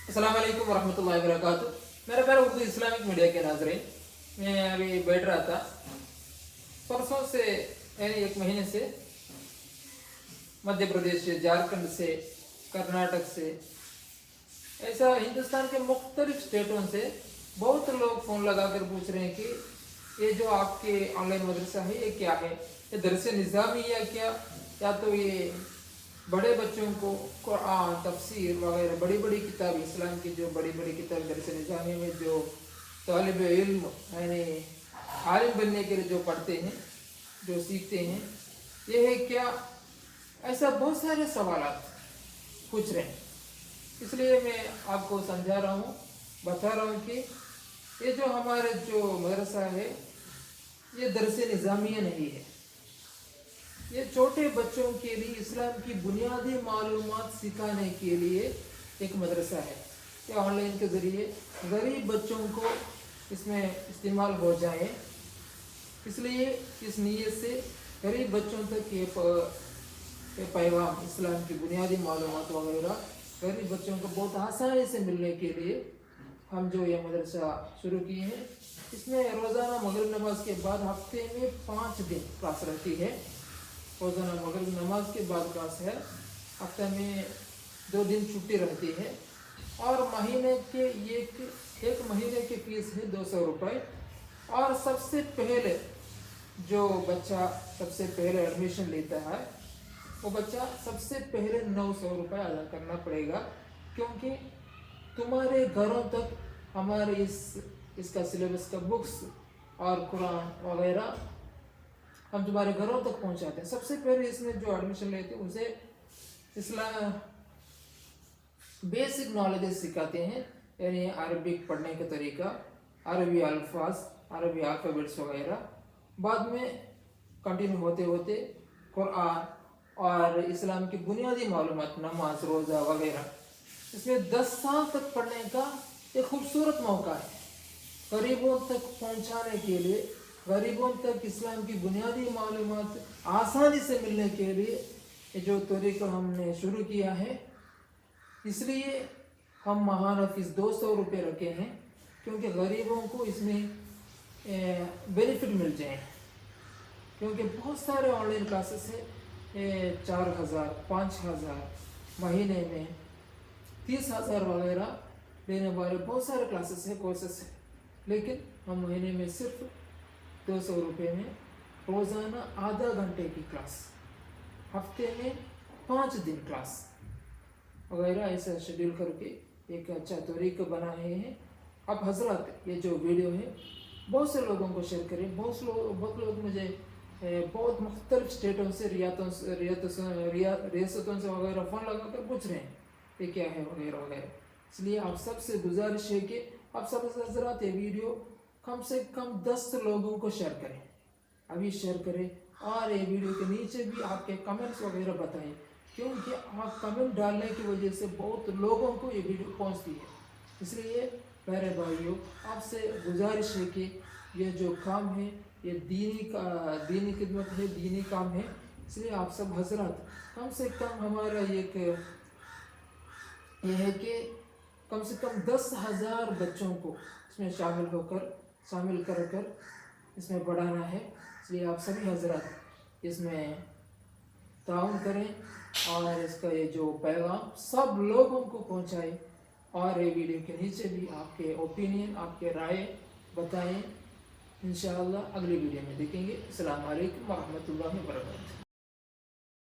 अस्सलाम वालेकुम वरहमतुल्लाहि वबरकातुह। मेरे प्यारे उर्दू इस्लामिक मीडिया के नाज़रीन, मैं अभी बैठ रहा था परसों से, यानी एक महीने से मध्य प्रदेश से, झारखंड से, कर्नाटक से, ऐसा हिंदुस्तान के मुख्तलिफ स्टेटों से बहुत लोग फ़ोन लगा कर पूछ रहे हैं कि ये जो आपके ऑनलाइन मदरसा है ये क्या है, ये दरस निज़ामी या क्या, या तो ये बड़े बच्चों को कुरान, तफसीर वगैरह बड़ी बड़ी किताब, इस्लाम की जो बड़ी बड़ी किताब दरस निज़ामी में जो तालिब इल्म यानी आलिम बनने के लिए जो पढ़ते हैं, जो सीखते हैं, ये है क्या, ऐसा बहुत सारे सवाल पूछ रहे हैं। इसलिए मैं आपको समझा रहा हूँ, बता रहा हूँ कि ये जो हमारे जो मदरसा है ये दरस निज़ामिया नहीं है, ये छोटे बच्चों के लिए इस्लाम की बुनियादी मालूमात सिखाने के लिए एक मदरसा है। ये ऑनलाइन के ज़रिए गरीब बच्चों को इसमें इस्तेमाल हो जाए, इसलिए इस नीयत से गरीब बच्चों तक ये पैगाम, इस्लाम की बुनियादी मालूमात वगैरह गरीब बच्चों को बहुत आसानी से मिलने के लिए हम जो ये मदरसा शुरू किए हैं। इसमें रोज़ाना मगरिब नमाज के बाद हफ्ते में 5 दिन क्लास रहती है। रोज़ाना मगरिब नमाज के बाद क्लास है, हफ्ते में 2 दिन छुट्टी रहती है, और महीने के एक महीने की फीस है 200 रुपये। और सबसे पहले जो बच्चा सबसे पहले एडमिशन लेता है वो बच्चा सबसे पहले 900 रुपये अदा करना पड़ेगा, क्योंकि तुम्हारे घरों तक हमारे इसका सिलेबस का बुक्स और कुरान वगैरह हम तुम्हारे घरों तक पहुंचाते हैं। सबसे पहले इसमें जो एडमिशन लेते हैं उसे इस्लाम बेसिक नॉलेज सिखाते हैं, यानी अरबिक पढ़ने का तरीका, अरबी अल्फाज, अरबी अल्फ़ाबेट्स वगैरह। बाद में कंटिन्यू होते होते कुरान और इस्लाम की बुनियादी मालूमात, नमाज, रोज़ा वगैरह। इसमें 10 साल तक पढ़ने का एक खूबसूरत मौका है गरीबों तक पहुंचाने के लिए। गरीबों तक इस्लाम की बुनियादी मालूमात आसानी से मिलने के लिए ये जो तरीका हमने शुरू किया है, इसलिए हम महाना फीस 200 रुपये रखे हैं, क्योंकि गरीबों को इसमें बेनिफिट मिल जाए। क्योंकि बहुत सारे ऑनलाइन क्लासेस है, 4,000, 5,000 महीने में 30,000 वगैरह लेने वाले बहुत सारे क्लासेस है, कोर्सेस है, लेकिन हम महीने में सिर्फ 200 रुपये में रोज़ाना आधा घंटे की क्लास, हफ्ते में 5 दिन क्लास वगैरह ऐसा शेड्यूल करके एक अच्छा तरीका बनाए हैं। अब हजरत ये जो वीडियो है बहुत से लोगों को शेयर करें। बहुत लोग मुझे बहुत मुख्तलिफ स्टेटों से, रियासतों से वगैरह फ़ोन लगा कर पूछ रहे हैं ये क्या है वगैरह वगैरह। इसलिए आप सबसे गुजारिश है कि आप सब हजरात ये वीडियो कम से कम 10 लोगों को शेयर करें, अभी शेयर करें, और ये वीडियो के नीचे भी आपके कमेंट्स वगैरह बताएं, क्योंकि आप कमेंट डालने की वजह से बहुत लोगों को ये वीडियो पहुंचती है। इसलिए प्यारे भाइयों, आपसे गुजारिश है कि ये जो काम है ये दीनी खिदमत है, दीनी काम है। इसलिए आप सब हजरत कम से कम हमारा ये है कि कम से कम 10,000 बच्चों को इसमें शामिल कर इसमें बढ़ाना है। इसलिए आप सभी हजरत इसमें ताउन करें और इसका ये जो पैगाम सब लोगों को पहुंचाएं, और ये वीडियो के नीचे भी आपके ओपिनियन, आपके राय बताएं। इंशाअल्लाह अगली वीडियो में देखेंगे। अस्सलाम वालेकुम वरहमतुल्लाहि वबरकातुहू।